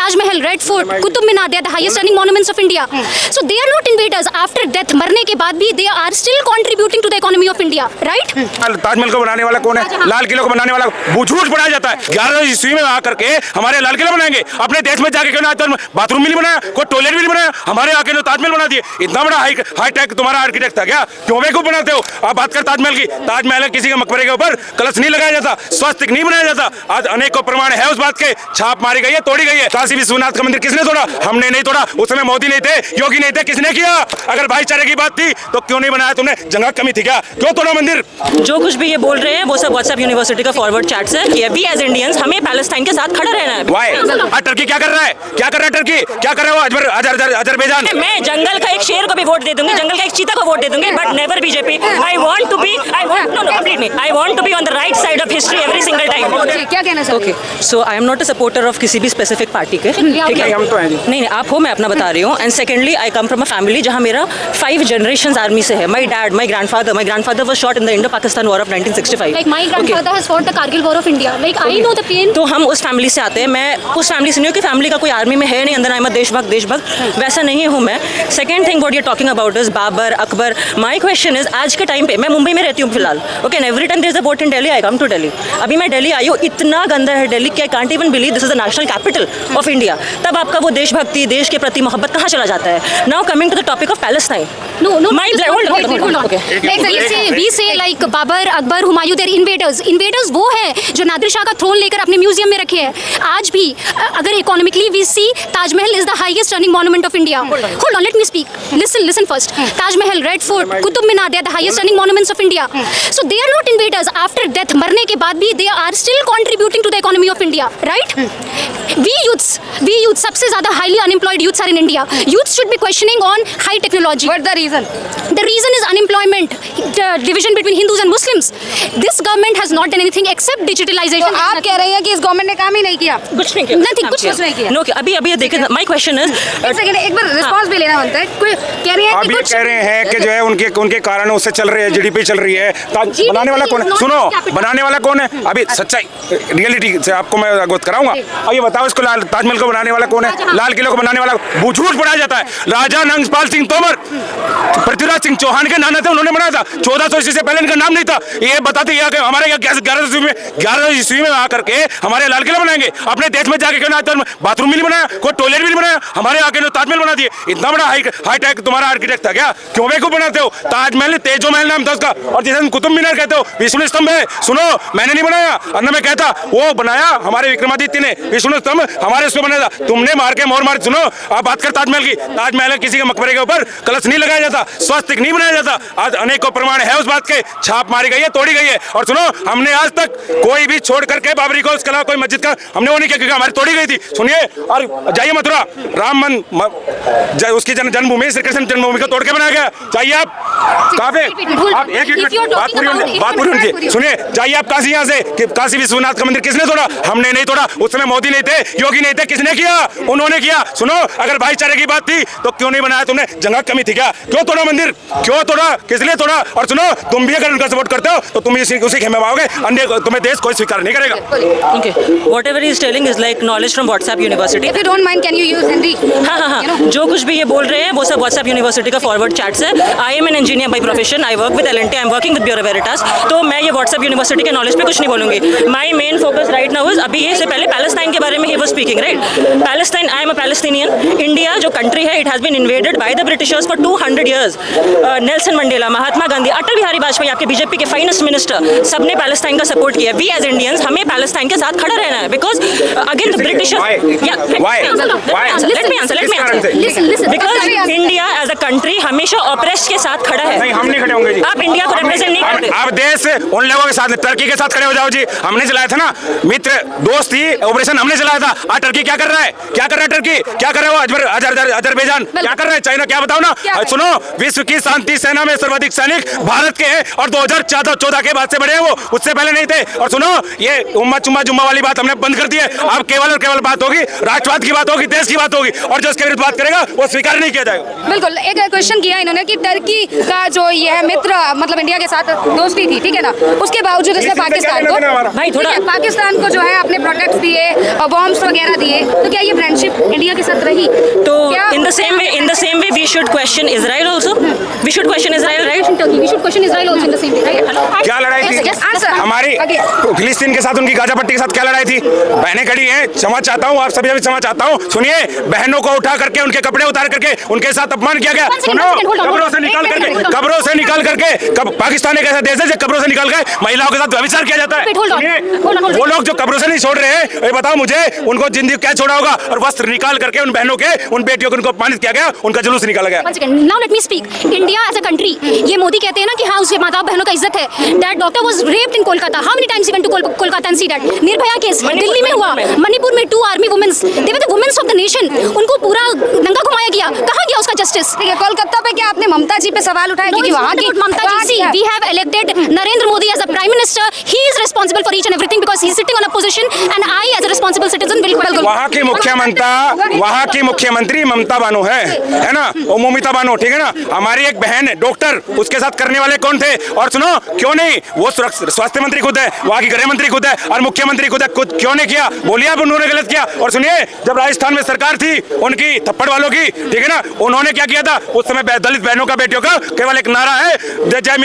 Taj Mahal, red fort, Qutub Minar, they are the highest standing monuments of India. So they are not invaders. After death, मरने के बाद भी they are still contributing to the economy of India, right? Taj Mahal को बनाने वाला कौन है? लाल किले को बनाने वाला झूठ बनाया जाता है। 11वीं ईस्वी में आकर के हमारे लाल किला बनाएंगे, अपने देश में जाके क्यों ना बाथरूम भी नहीं बनाया, कोई टॉयलेट भी नहीं बनाया, हमारे आके तो ताजमहल बना दिए। इतना बड़ा हाई टेक तुम्हारा आर्किटेक्ट था क्या? क्यों बेवकूफ बनाते हो? आप बात कर ताजमहल की। ताजमहल किसी के मकबरे के ऊपर कलश नहीं लगाया जाता, स्वास्तिक नहीं बनाया जाता। आज अनेकों प्रमाण है उस बात के, छाप मारी गई है, तोड़ी गई है। काशी विश्वनाथ का मंदिर किसने तोड़ा? हमने नहीं तोड़ा। उस समय मोदी नहीं थे, योगी नहीं थे, किसने किया? अगर भाईचारे की बात थी तो क्यों नहीं बनाया तुमने? जगह कमी थी क्या? क्यों तोड़ा मंदिर? जो कुछ भी ये बोल रहे हैं वो सब व्हाट्सएप यूनिवर्सिटी का फॉरवर्ड चैट्स है। ये भी एज इंडियंस हमें पैलेस्टाइन के साथ खड़ा रहना है। वाई? टर्की क्या कर रहा है? क्या कर रहा है टर्की? क्या कर रहा है वो अजरबैजान? मैं जंगल का एक शेर को भी वोट दे दूंगी, जंगल का एक चीता को वोट दे दूंगी, but never BJP. I want to be on the right side of history every single time. क्या कहना चाहोगे? So I am not a supporter of किसी भी स्पेसिफिक पार्टी के, ठीक है? हम तो हैं जी। नहीं, आप हो, मैं अपना बता रही हूँ। And secondly, I come from a family जहाँ मेरा 5 जनरेशंस आर्मी से है। My dad, my grandfather was shot in the Indo Pakistan war of 1965। Like my grandfather has fought the Kargil War of India. Like I know the pain. तो हम उस family से आते हैं। मैं उस फैमिली से नहीं हूँ कि फैमिली का कोई आर्मी में है नहीं, अंदर मैं देशभक्त वैसा नहीं हूँ मैं। Second thing what you are talking about is Babar, Akbar. My question is, आज के टाइम पे मैं मुंबई में रहती हूँ फिलहाल, okay, and every time there is a vote in Delhi I come to Delhi. अभी मैं दिल्ली आई हूँ, इतना गंदा है दिल्ली कि I can't even believe this is the national capital of India. तब आपका वो देशभक्ति, देश के प्रति मोहब्बत कहाँ चला जाता है? Now coming to the topic of Palestine. No. My hold on. Okay. Like we say like Babur, Akbar, Humayun, they're invaders. Invaders वो है जो नादिर शाह का थ्रोन लेकर अपने म्यूजियम में रखे हैं। आज भी अगर economically we see Taj Mahal is the highest standing monument of India. Hold on, let me speak. Listen first. Tajmahal, Red Fort, Qutub Minar, they are the highest standing monuments of India. So they are not invaders. After death, मरने के बाद भी they are still contributing to the economy of India, right? We youths, सबसे ज़्यादा highly unemployed youths are in India. Youths should be questioning on high technology. What the reason? The reason is unemployment, the division between Hindus and Muslims. This government has not done anything except digitalization. तो आप कह रही हैं कि इस government ने काम ही नहीं किया? कुछ नहीं किया। Nothing, कुछ नहीं किया। नो, अभी देखिए, माय क्वेश्चन इज, एक सेकंड, एक बार रिस्पांस भी लेना बनता है। कोई कह रही है आप ये कह रहे हैं कि जो है उनके कारणों से चल रही है, जीडीपी चल रही है। बनाने वाला कौन है? सुनो, बनाने वाला कौन है? अभी सच्चाई रियलिटी से आपको मैं अवगत कराऊंगा। अब ये बताओ, इसको ताजमहल को बनाने वाला कौन है? लाल किले को बनाने वाला झूठ बनाया जाता है। राजा नंगपाल सिंह तोमर, पृथ्वीराज सिंह चौहान के नाना थे, उन्होंने बनाया था। 1400 ईस्वी से पहले इनका नाम नहीं था। ये बताते हैं कि हमारे 11वीं ईस्वी में आकर के हमारे लाल किला बनाएंगे, अपने देश में जाके क्यों ना बाथरूम भी नहीं बनाया, कोई टॉयलेट भी नहीं बनाया, हमारे आके तो ताजमहल बना दिए। इतना बड़ा हाई टेक तुम्हारा आर्किटेक्ट था क्या? क्यों बेवकूफ बनाते हो? ताजमहल तेजो महल नाम था उसका, और जैसे कुतुब मीनार कहते हो विष्णु स्तंभ है। सुनो, मैंने नहीं बनाया, अन्ना मैं कहता, वो बनाया हमारे विक्रमादित्य ने। विष्णु स्तंभ हमारे उसमें बनाया था, तुमने मार के मोर मार। सुनो, आप बात कर ताजमहल की। ताजमहल किसी के मकबरे के ऊपर कलश नहीं लगाया जाता, स्वास्तिक नहीं बनाया जाता। आज अनेकों प्रमाण है उस बात के, छाप मारी गई है, तोड़ी गई है। और सुनो, हमने आज तक कोई भी छोड़ करके बाबरी को, उसके अलावा कोई मस्जिद का हमने वो नहीं किया, क्योंकि हमारी तोड़ी गई थी। सुनिए, और जाइए मथुरा, राम उसकी जन्मभूमि, श्री कृष्ण जन्मभूमि को तोड़ के बनाया गया। जाइए आप काफी, आप एक बात पूरी सुनिए। जाइए आप काशी, यहाँ से काशी विश्वनाथ का मंदिर किसने तोड़ा? हमने नहीं तोड़ा। उस समय मोदी नहीं थे, योगी नहीं थे, किसने किया? उन्होंने किया। सुनो, अगर भाईचारे की बात थी तो क्यों नहीं बनाया तुमने? जगह कमी थी क्या? क्यों तोड़ा मंदिर? क्यों तोड़ा? किस लिए तोड़ा? और सुनो, तुम भी अगर उनका सपोर्ट करते हो तो तुम उसी खेमे में आओगे, अन्य तुम्हें देश कोई स्वीकार नहीं करेगा। Okay, whatever he is telling is like knowledge from WhatsApp university. If you don't mind, can you use Hindi? हाँ, जो कुछ भी ये बोल रहे हैं वो सब व्हाट्सएप यूनिवर्सिटी का फॉरवर्ड चैट्स है। आई am an engineer by profession, I work with L&T, I am working with bureau Veritas. तो मैं ये व्हाट्सएप यूनिवर्सिटी के नॉलेज पे कुछ नहीं बोलूंगी। My main focus right now is, अभी इससे पहले पैलेस्टाइन के बारे में ही was speaking, right? Palestine, I am a Palestinian. India जो कंट्री है, it has been invaded by the Britishers for 200 years। Nelson Mandela, Mahatma Gandhi, Atal Bihari Vajpayee, आपके बीजेपी के फाइनेस्ट मिनिस्टर, सबने पैलेस्टाइन का सपोर्ट किया। वी एज इंडियंस, हमें पैलेस्टाइन के साथ खड़ा रहना है, because again the Britishers. Let me answer. Because India as a country हमेशा ऑपरेस्ट के साथ खड़ा है। नहीं, हम नहीं खड़े होंगे जी। आप इंडिया को रिप्रेजेंट नहीं करते। आप देश उन लोगों के साथ, टर्की के साथ खड़े हो जाओ जी। हमने चलाया था ना, मित्र दोस्त थी, ऑपरेशन हमने चलाया था। आज टर्की क्या कर रहा है? क्या कर रहा है टर्की? क्या कर रहा है वो अजरबैजान? क्या कर रहा है चाइना? क्या बताओ ना। सुनो, विश्व की शांति सेना में सर्वाधिक सैनिक भारत के हैं, और 2014 के बाद से बड़े हैं वो, उससे पहले नहीं थे। और सुनो, ये उम्मा चुम्मा जुम्मा वाली बात हमने बंद कर दी है। अब केवल और केवल बात होगी राष्ट्रवाद की, बात होगी देश की बात होगी, और जो इसके विरुद्ध बात करेगा वो स्वीकार नहीं किया जाएगा। बिल्कुल, एक क्वेश्चन किया इन्होंने कि टर्की का जो ये है मित्र, मतलब इंडिया के साथ दोस्ती थी, ठीक है ना, उसके बावजूद इसने पाकिस्तान को, भाई थोड़ा पाकिस्तान को जो है अपने प्रोडक्ट्स दिए और बॉम्ब्स वगैरह दिए, थे, तो क्या ये फ्रेंडशिप इंडिया के साथ रही? तो क्या- in the same way we should question Israel also. We should question Israel, right? Turkey. We should question Israel also in the same way, right? क्या लड़ाई थी? Yes, answer. हमारी Okay. फिलिस्तीन के साथ, उनकी गाजा पट्टी के साथ क्या लड़ाई थी? बहनें खड़ी हैं, क्षमा चाहता हूँ, आप सभी से क्षमा चाहता हूँ। सुनिए, बहनों को उठा करके, उनके कपड़े उतार करके उनके साथ अपमान किया गया। One second, सुनो, one second, hold on, कब्रों से hold on. निकाल एक करके, minute, कब्रों से निकाल करके, पाकिस्तान एक ऐसा देश है जो कब्रों से निकाल कर महिलाओं के साथ व्यभिचार किया जाता है। Wait, hold on. सुनिए, Hold on, hold on. वो लोग जो कब्रों से नहीं छोड़ रहे हैं, ये बताओ मुझे, उनको जिंदगी क्या छोड़ा होगा? और वस्त्र निकाल करके उन बहनों के, उन बेटियों को उनको अपमानित किया गया, उनका जुलूस निकाला गया। One second. Now let me speak. India as a country. ये मोदी कहते हैं ना कि हाँ उसके माता बहनों का इज्जत है. That doctor was raped in Kolkata. How many times he went to Kolkata and see that? Nirbhaya case Delhi में हुआ. मणिपुर में 2 army womens. They were the women of the nation. उनको पूरा नंगा घुमाया गया. कहाँ गया उसका जस्टिस? ठीक है, कोलकाता पे क्या आपने ममता जी पे सवाल उठाया? क्योंकि वहाँ की Mamta ji, see, we have elected Narendra Modi as the Prime Minister. He is responsible for each and everything because he is sitting on a position, and I, as a responsible citizen, will welcome. वहाँ की मुख्यमंत्री ममता बानो है ना, वो ममिता बानो, ठीक है ना। हमारी एक बहन है डॉक्टर, उसके साथ करने वाले कौन थे? और सुनो, क्यों नहीं, वो स्वास्थ्य मंत्री खुद है, वहाँ की गृह मंत्री खुद है, और मुख्यमंत्री खुद है, खुद क्यों नहीं किया? बोलिए आप, उन्होंने गलत किया। और सुनिए, जब राजस्थान में सरकार थी उनकी थप्पड़ वालों की, ठीक है ना, उन्होंने क्या किया था? उस समय दलित बहनों का, बेटियों का केवल एक नारा है, जय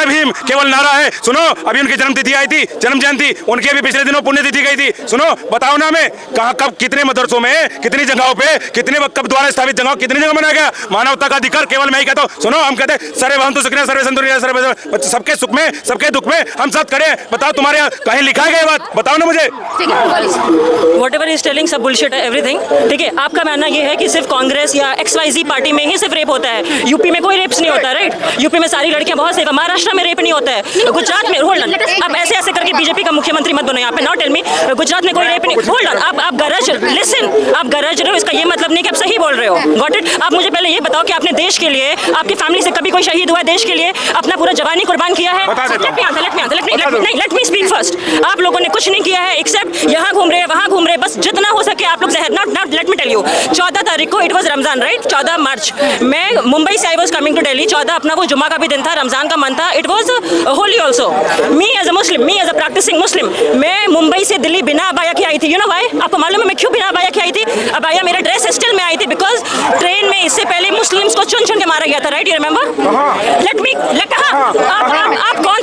भीम, केवल नारा है। सुनो, अभी उनकी जन्मतिथि आई थी, जन्म जयंती, उनकी अभी पिछले दिनों पुण्यतिथि गई थी। सुनो, बताओ ना, हमें कहाँ, कब, कितने मदरसों में, कितनी जगहों पे, कितने कब द्वारा स्थापित जगह, कितनी जगह बनाया गया? मानवता का अधिकार केवल मैं ही कहता हूँ। सुनो, हम कहते हैं सर्वे भवन्तु सुखिनः सर्वे सन्तु निरामया सर्वे, सबके सुख में, सबके दुख में हम साथ खड़े हैं। बताओ, तुम्हारे यहाँ कहीं लिखा है ये बात? बताओ ना मुझे। Whatever he is telling सब bullshit है, everything. ठीक है, आपका मानना ये है कि सिर्फ कांग्रेस या XYZ पार्टी में ही सिर्फ रेप होता है, यूपी में कोई रेप्स नहीं होता, राइट? यूपी में सारी लड़कियां बहुत सेफ है, महाराष्ट्र में रेप नहीं होता है, गुजरात में, होल्ड ऑन, आप ऐसे ऐसे करके बीजेपी का मुख्यमंत्री मत बनो यहाँ पे, नॉट टेल मी गुजरात में कोई रेप नहीं, होल्ड ऑन, आप गरज, लिसन, आप गरज रहे हो, इसका ये मतलब नहीं कि आप सही बोल रहे हो, गॉट इट? आप मुझे पहले ये बताओ कि आपने देश के लिए, आपकी फैमिली से कभी कोई शहीद हुआ है देश के लिए, अपना पूरा जवानी कुर्बान किया है? Late me speak first. आप लोगों ने कुछ नहीं किया है एक्सेप्ट यहाँ घूम रहे, वहाँ घूम रहे, बस जितना हो सके आप लोग जहर, not let me tell you, 14 तारीख को it was Ramzan, right? 14 March, मैं मुंबई से I was coming to Delhi, 14 अपना वो जुमा का भी दिन था, रमजान का मंथ था, it was Holi also. Me as a Muslim, me as a practising Muslim, मैं मुंबई से दिल्ली बिना अबाया की आई थी। You know why? आपको मालूम है मैं क्यों बिना अबाया की आई थी? अबाया मेरा ड्रेस स्टिल में आई थी बिकॉज ट्रेन में इससे पहले मुस्लिम्स को चुन चुन के मारा गया था, right? You remember? Let me, आप कौन,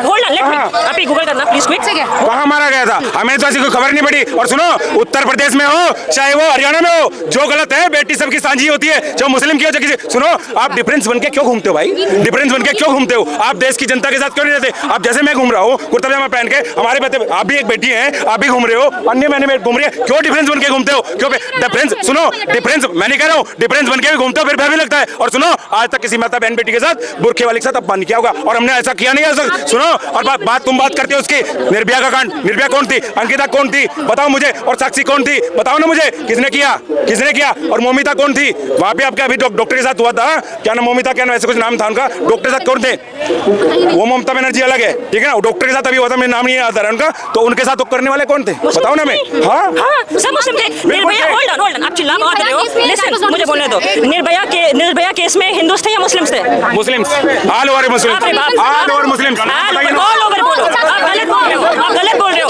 होल्ड ऑन, लेट मी, आप ही गूगल करना प्लीज क्विक। कहाँ मारा गया था? हमें तो ऐसी कोई खबर नहीं पड़ी। और सुनो, उत्तर प्रदेश में हो चाहे वो हरियाणा में हो, जो गलत है, बेटी सबकी साझी होती है, जो मुस्लिम की हो, जो किसी, सुनो, आप डिफरेंस बन के क्यों घूमते हो भाई? डिफरेंस बन के क्यों घूमते हो? आप देश की जनता के साथ क्यों नहीं रहते? आप जैसे मैं घूम रहा हूँ कुर्ता पजामा पहन के, हमारे बच्चे, आप भी एक बेटी हैं, आप भी घूम रहे हो, अन्य मैंने घूम रही है, क्यों डिफरेंस बन के घूमते हो? क्यों डिफरेंस? सुनो, डिफरेंस मैं नहीं कह रहा हूँ, डिफरेंस बन के भी घूमते हो, फिर भय भी लगता है। और सुनो, आज तक किसी माता बहन बेटी के साथ, बुरखे वाले के साथ अपमान किया होगा, और हमने ऐसा किया नहीं है। सुनो, और बात तुम बात करते हो उसकी, निर्भया का कांड, निर्भया कौन थी? अंकिता कौन थी? बताओ मुझे। और साक्षी कौन थी? बताओ ना मुझे, किसने किया? किसने किया? और मोमिता कौन थी? वहाँ पे आपका अभी डॉक्टर के साथ हुआ था, क्या नाम, मोमिता क्या नाम, ऐसे कुछ नाम था उनका, डॉक्टर के साथ कौन थे? वो ममता बनर्जी अलग है, ठीक है ना, डॉक्टर के साथ अभी हुआ था, मेरा नाम नहीं आता है उनका, तो उनके साथ तो करने वाले कौन थे? बताओ ना मैं। हाँ, सब मुस्लिम थे। निर्भया, होल्ड ऑन, आप चिल्ला मत रहे हो, लिसन, मुझे बोलने दो। निर्भया केस में हिंदूस थे या मुस्लिम्स थे? मुस्लिम्स, ऑल ओवर मुस्लिम, ऑल ओवर मुस्लिम, ऑल ओवर बोलो, आप गलत बोल रहे हो, आप गलत बोल रहे हो।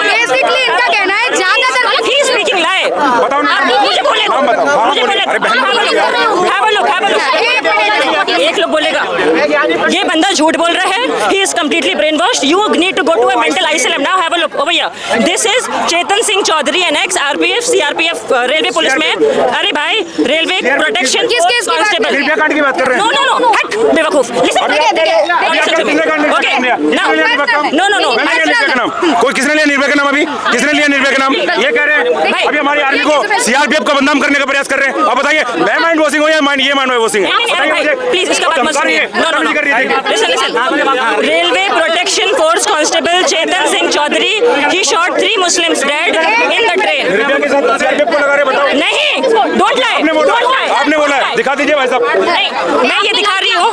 बेसिकली इनका कहना है ज्यादातर ही इज स्पीकिंग लाई। बताओ ना, मुझे बोलने दो, मुझे बोलने दो। अरे बहन, एक लोग बोलेगा ये बंदा झूठ बोल रहा है, he is completely brain washed, you need to go to a mental isolation. Now have a look over here, this is Chetan Singh Chaudhary, an ex RPF CRPF railway police में, अरे भाई रेलवे प्रोटेक्शन किस केस की बात कर रहे हैं? निर्भया कांड की बात कर रहे हैं। नो हट बेवकूफ, लिसन, कोई किसने लिया निर्भया का नाम? अभी किसने लिया निर्भया का नाम? ये कह रहे हैं अभी हमारी आर्मी को, सीआरपीएफ को बदनाम करने का प्रयास कर रहे हैं। आप बताइए, मैं माइंड वॉशिंग हूँ या ये माइंड वॉशिंग है? बताइए मुझे प्लीज, इसका बात मत सुनिए। Railway protection force constable Chetan Singh Chaudhary, he shot 3 Muslims dead in the train। Nirbhaya के साथ सीआरपीएफ को लगा रहे, बताओ। नहीं, डोंट लाई, आपने बोला है, दिखा दीजिए भाई साहब। नहीं, मैं ये दिखा रही हूँ,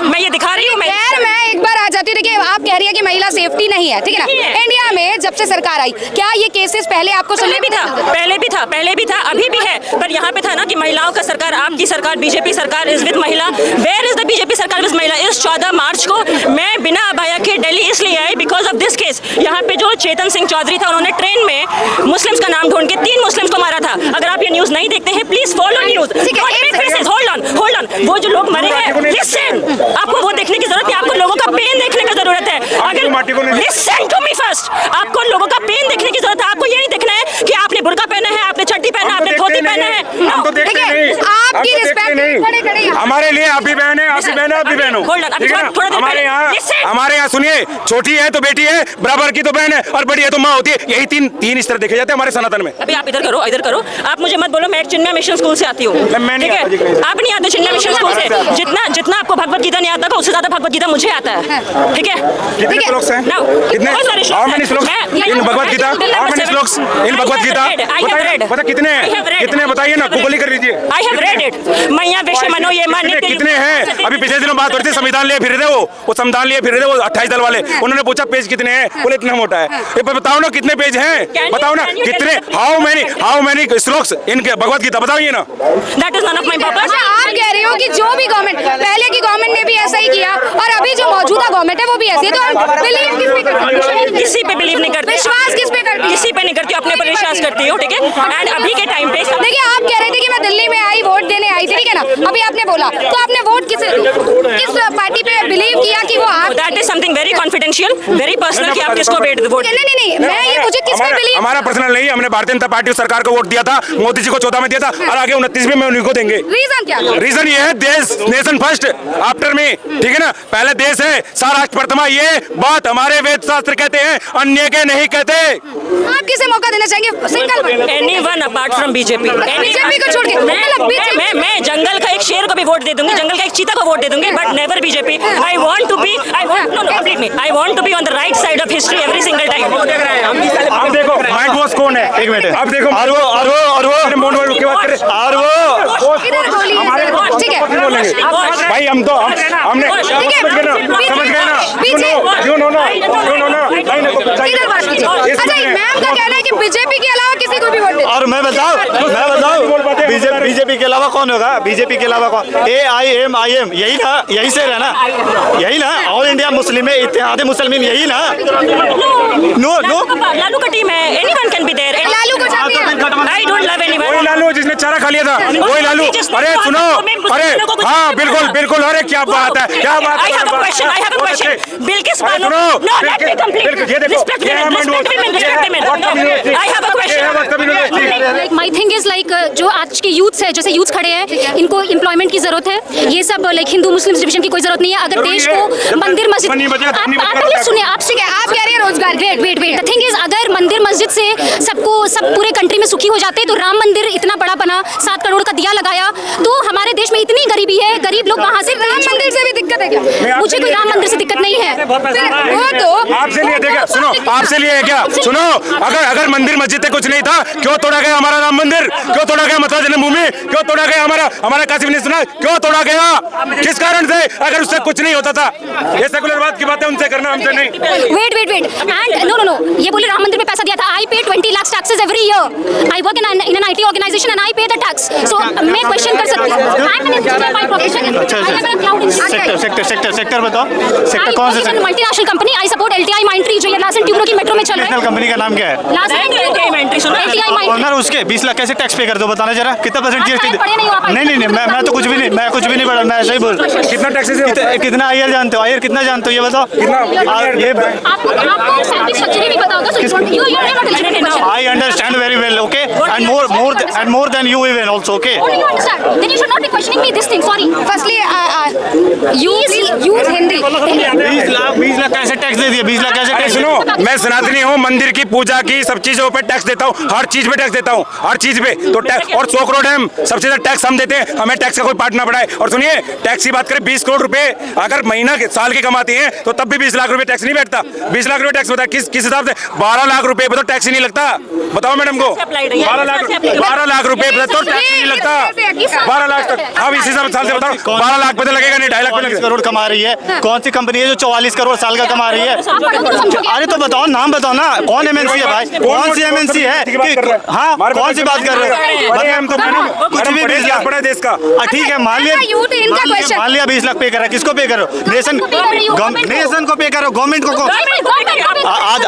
खैर मैं एक बार आ जाती हूँ। देखिए, आप कह रही है कि महिला सेफ्टी नहीं है, ठीक है ना? इंडिया में जब से सरकार आई, क्या ये केसेस पहले आपको पहले भी था, अभी भी है, पर यहाँ पे था ना कि महिलाओं का सरकार, आपकी सरकार बीजेपी सरकार इज विद महिला। वेयर इज द बीजेपी सरकार विद महिला? इस 14 मार्च को मैं बिना अबाया के दिल्ली इसलिए आई बिकॉज ऑफ दिस केस। यहाँ पे जो चेतन सिंह चौधरी था, उन्होंने ट्रेन में मुस्लिम्स का नाम ढूंढ के 3 मुस्लिम्स को मारा था। अगर आप ये न्यूज नहीं देखते हैं, please follow news. Hold on, वो जो लोग मरे हैं, लिसन, आपको वो देखने की जरूरत है, आपको लोगों का पेन देखने की जरूरत है। अगर लिसन टू मी फर्स्ट, आपको लोगों का पेन देखने की जरूरत है। आपको ये नहीं देखना है कि आपने बुर्का पहना है, आपने चड्डी पहना, आपने धोती पहना है। हम तो देखते नहीं, आपकी हम तो देखते नहीं। हमारे लिए आप भी बहन है, आप भी बहन है, आप भी बहन हो। ठीक है ना? हमारे यहाँ सुनिए, छोटी है तो बेटी है, बराबर की तो बहन है, और बड़ी है तो माँ होती है। यही तीन इस तरह देखे जाते हैं हमारे सनातन में। अभी आप इधर करो, आप मुझे मत बोलो, मैं एक चिन्मय मिशन स्कूल से आती हूँ। ठीक है, आप नहीं आते चिन्मय मिशन स्कूल से। जितना आपको भगवत गीता नहीं आता, उससे ज्यादा भगवत गीता मुझे आता है। ठीक है, कितने श्लोक हैं? कितने? हाउ मेनी श्लोक इन भगवत गीता? हाउ मेनी श्लोक इन भगवत गीता? बता कितने बताइए ना, गूगल ही कर लीजिए। I have read it. मैया विश्व मनो ये मान्य कितने हैं? अभी पिछले दिनों बात हो रही थी, संविधान लिए फिर रहे वो संविधान लिए फिर रहे वो 28 दल वाले। उन्होंने पूछा पेज कितने हैं, बोले इतना मोटा है। ये बताओ ना कितने पेज हैं, बताओ ना कितने, how many shlokas in Bhagavad Gita बताइए ना। That is none of my purpose. आप कह रहे हो कि जो भी गवर्नमेंट, पहले की गवर्नमेंट ने भी ऐसा ही किया और अभी जो मौजूदा गवर्नमेंट है वो भी ऐसी है, तो हम बिलीव किस पे करते हैं? किसी पे बिलीव नहीं करते। विश्वास किस पे करते हैं? किसी पे नहीं करती, अपने पर विश्वास करती हो। ठीक है, एंड अभी के टाइम पे देखिए, आप कह रहे थे कि मैं दिल्ली में आई, वोट देने आई थी, ठीक है ना? अभी आपने बोला, तो आपने वोट किस पार्टी पे बिलीव किया कि वो आप? That is something very confidential, very personal कि आप किसको वोट। नहीं, मैं ये मुझे किस पे बिलीव? हमारा पर्सनल नहीं, हमने भारतीय जनता पार्टी सरकार को वोट दिया था, मोदी जी को 14 में दिया था, और आगे 29 में उन्हीं को देंगे। रीजन क्या? रीजन ये है, देश नेशन फर्स्ट आफ्टर में। ठीक है ना, पहले देश है, सारा राष्ट्र प्रथमा। ये बात हमारे वेद शास्त्र कहते हैं, अन्य के नहीं कहते। आप किसे मौका देना चाहेंगे? Single anyone apart from BJP को छोड़ के। मैं जंगल का एक शेर को भी वोट दे दूंगी, जंगल का एक चीता को वोट दे दूंगी, but never BJP. I want to be on the right side of history every single time. अब देखो माइंड वॉश कौन है, एक मिनट, अब देखो और वो मोड की बात करें, और वो इधर बोलिए, ठीक है भाई, हम तो हमने समझ गए ना, यू नो ना। इधर बात कीजिए। अच्छा, मैम का कहना है कि बीजेपी के अलावा किसी को भी वोट दे। और मैं बताऊं बीजेपी के अलावा कौन होगा? बीजेपी के अलावा कौन? AIM यही ना, यही से रहना, यही ना, ऑल इंडिया मुस्लिम है, इत्तेहाद मुस्लिमीन, यही ना। नो लालू का टीम है, anyone can be there. Lalu को आई डोंट लव एनीवन। वही लालू जिसने चारा खा लिया था, वही लालू। अरे सुनो, अरे हाँ बिल्कुल, अरे क्या बात है, क्या बात है। I have a question. Bilkis Bano, no, let me complete. Respect women. I have a question. My thing is like जो आज के यूथ्स है, जैसे यूथ्स खड़े हैं, इनको एम्प्लॉयमेंट की जरूरत है। ये सब लाइक हिंदू मुस्लिम डिवीजन की कोई जरूरत नहीं है। अगर देश को मंदिर मस्जिद, आप पहले सुनिए, आपसे क्या आप कह रहे हैं रोजगार? वेट द थिंग इज, अगर मंदिर मस्जिद से सब पूरे कंट्री में सुखी हो जाते, तो राम मंदिर इतना बड़ा बना, 7 करोड़ का दिया लगाया, तो हमारे देश में इतनी गरीबी है, गरीब लोग वहाँ से। राम मंदिर से भी दिक्कत है क्या? मुझे कोई राम मंदिर से दिक्कत नहीं है। वो तो आपसे लिए देखा, सुनो, आपसे लिए क्या, सुनो, अगर मंदिर मस्जिद कुछ नहीं था, क्यों तोड़ा गया हमारा राम मंदिर? क्यों तोड़ा गया मथुरा जन्मभूमि? क्यों तोड़ा गया हमारा काशी विश्वनाथ? क्यों तोड़ा गया? किस कारण से? अगर उससे कुछ नहीं होता था। ये सेकुलरवाद की बात है, उनसे करना, हमसे नहीं। वेट एंड नो, ये बोले राम मंदिर में पैसा दिया था। I pay 20 lakh taxes every year. I work in an IT organisation and I pay the tax. So मैं क्वेश्चन कर सकती हूं। I am an engineer by profession. Sector बताओ, सेक्टर कौन सा? Multinational company. I support LTI Mindtree, जो ये Larsen Toubro की मेट्रो में चल रहा है। कंपनी का नाम क्या है? LTI Mindtree। ओनर उसके 20 लाख कैसे टैक्स पे कर दो, बताना जरा कितना परसेंट GST? नहीं, मैं तो कुछ भी नहीं पढ़ा, मैं ऐसे ही बोल। कितना टैक्सेस है? कितना IR जानते हो? IR कितना जानते हो ये बताओ? आपको सैलरी स्ट्रक्चर भी पता होगा, so you are not eligible. I understand very well, okay, and more than you even also, okay. Only you understand. Then you should not be questioning me this thing. Sorry. Firstly, use Hindi. 20 lakh कैसे tax दे दिया? 20 लाख कैसे अरे tax? सुनो, मैं सनातनी हूँ, मंदिर की पूजा की सब चीजों पे टैक्स देता हूँ, हर चीज पे टैक्स देता हूँ, हर चीज पे तो टैक्स। और 100 करोड़ हम सबसे ज्यादा टैक्स हम देते हैं, हमें टैक्स का कोई पार्ट ना पड़ाए। और सुनिए, टैक्स की बात करें, 20 करोड़ रुपए अगर महीना के साल के कमाते हैं, तो तब भी 20 लाख रुपए टैक्स नहीं बैठता। 20 लाख रुपए टैक्स होता है किस हिसाब से? 12 लाख रुपए पे तो टैक्स ही नहीं लगता। बताओ मैडम को, 12 लाख रुपए पे तो टैक्स नहीं लगता। 12 लाख तक, अब इसी साल से बताओ, 12 लाख पे तो लगेगा नहीं, 2.5 लाख पे लगेगा। करोड़ कमा रही है, कौन सी कंपनी है जो 44 करोड़ साल का कमा रही है? अरे तो बताओ, नाम बताओ ना, कौन MNC है भाई? कौन सी MNC है? हाँ, कौन सी बात कर रहे हो? मैडम, भी 20 लाख पड़ा है देश का। ठीक है, मान लिया यूथ इनका क्वेश्चन मान लिया 20 लाख पे करा, किसको पे करो? नेशन नेशन को पे करो, गवर्नमेंट को।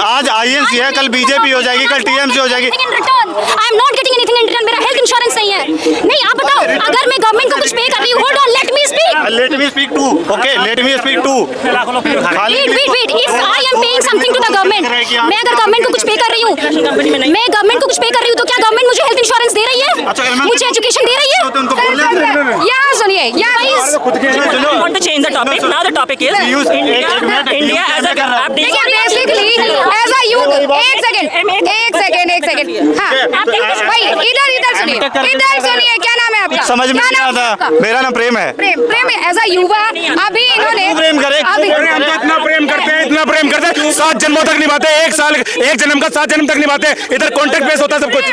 आज आईएनसी है, कल बीजेपी हो जाएगी, कल टीएमसी हो जाएगी। आई am not getting anything in return. मेरा हेल्थ इंश्योरेंस नहीं है। नहीं, आप बताओ, अगर मैं गवर्नमेंट को कुछ पे कर रही हूँ, hold on, let me speak. Let me speak to, okay, let me speak to. Wait. If I am paying something to the government, मैं अगर गवर्नमेंट को कुछ पे कर रही हूँ, मैं गवर्नमेंट को कुछ पे कर रही हूँ, तो क्या गवर्नमेंट मुझे हेल्थ इंश्योरेंस दे रही है? मुझे एजुकेशन दे रही है? तो उनको बोलने यहाँ सुनिए, यहाँ I want to change the topic. Now the topic is India as a देखिए बेसिकली एज अ यूथ, एक सेकंड, हाँ भाई इधर सुनिए, क्या नाम है आपका? समझ में क्या नहीं नाम है आता। आपका? मेरा नाम प्रेम है। प्रेम एज अ युवा अभी इन्होंने प्रेम करे। अरे हम तो इतना प्रेम करते हैं, 7 जन्मों तक निभाते हैं, 1 जन्म का 7 जन्म तक निभाते हैं। इधर कॉन्टेक्ट बेस होता है सब कुछ।